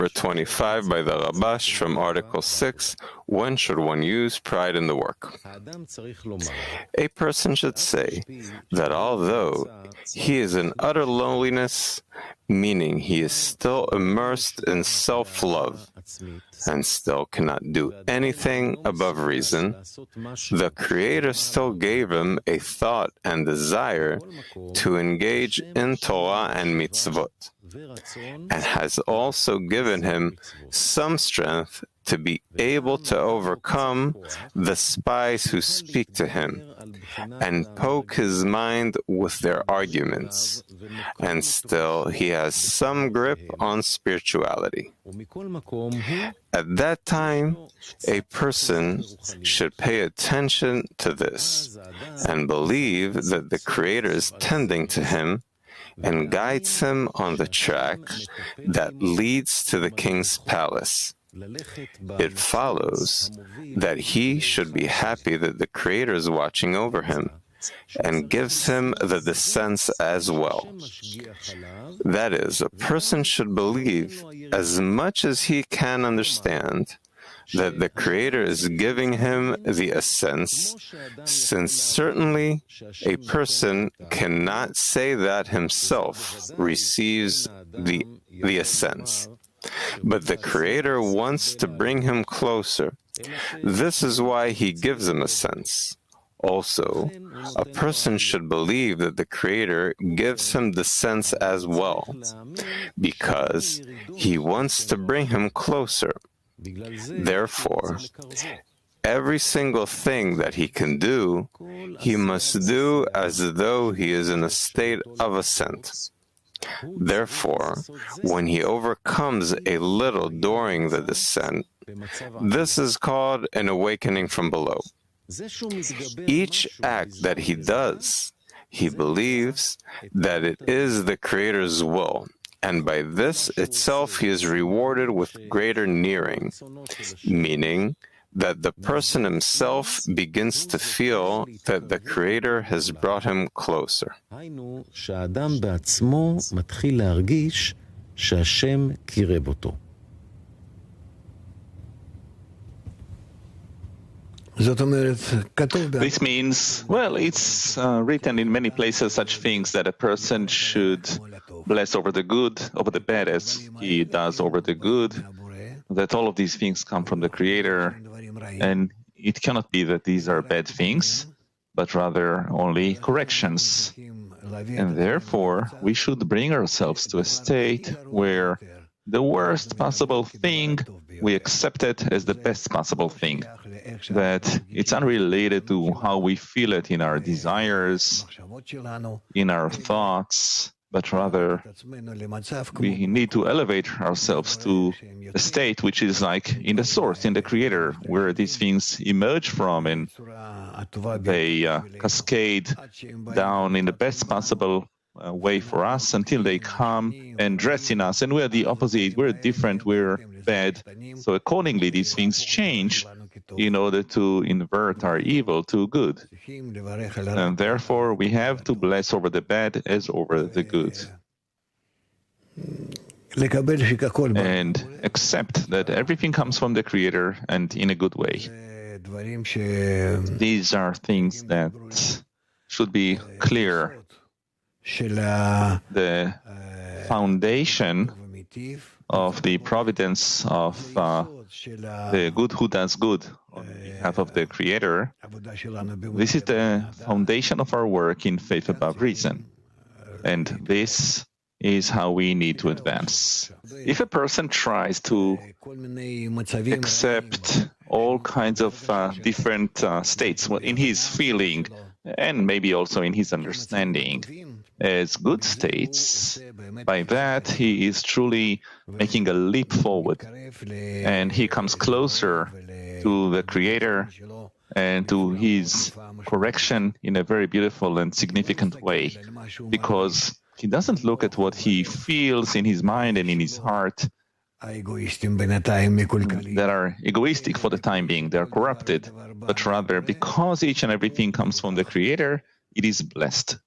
Number 25 by the Rabash from Article 6, when should one use pride in the work? A person should say that although he is in utter loneliness, meaning he is still immersed in self-love and still cannot do anything above reason, the Creator still gave him a thought and desire to engage in Torah and mitzvot, and has also given him some strength to be able to overcome the spies who speak to him and poke his mind with their arguments, and still he has some grip on spirituality. At that time, a person should pay attention to this and believe that the Creator is tending to him and guides him on the track that leads to the king's palace. It follows that he should be happy that the Creator is watching over him and gives him the sense as well. That is, a person should believe as much as he can understand that the Creator is giving him the essence, since certainly a person cannot say that himself receives the essence. But the Creator wants to bring him closer. This is why he gives him a sense. Also, a person should believe that the Creator gives him the sense as well, because he wants to bring him closer. Therefore, every single thing that he can do, he must do as though he is in a state of ascent. Therefore, when he overcomes a little during the descent, this is called an awakening from below. Each act that he does, he believes that it is the Creator's will, and by this itself he is rewarded with greater nearing, meaning that the person himself begins to feel that the Creator has brought him closer. This means, well, it's written in many places such things that a person should bless over the good, over the bad as he does over the good, that all of these things come from the Creator, and it cannot be that these are bad things, but rather only corrections. And therefore, we should bring ourselves to a state where the worst possible thing, we accept it as the best possible thing, that it's unrelated to how we feel it in our desires, in our thoughts, but rather we need to elevate ourselves to a state which is like in the source, in the Creator, where these things emerge from and they cascade down in the best possible way for us until they come and dress in us. And we're the opposite, we're different, we're bad. So accordingly, these things change in order to invert our evil to good. And therefore, we have to bless over the bad as over the good. And accept that everything comes from the Creator and in a good way. These are things that should be clear. The foundation of the providence of the good who does good on behalf of the Creator, this is the foundation of our work in faith above reason. And this is how we need to advance. If a person tries to accept all kinds of different states in his feeling, and maybe also in his understanding, as good states, by that he is truly making a leap forward, and he comes closer to the Creator and to his correction in a very beautiful and significant way, because he doesn't look at what he feels in his mind and in his heart that are egoistic for the time being, they are corrupted, but rather because each and everything comes from the Creator, it is blessed.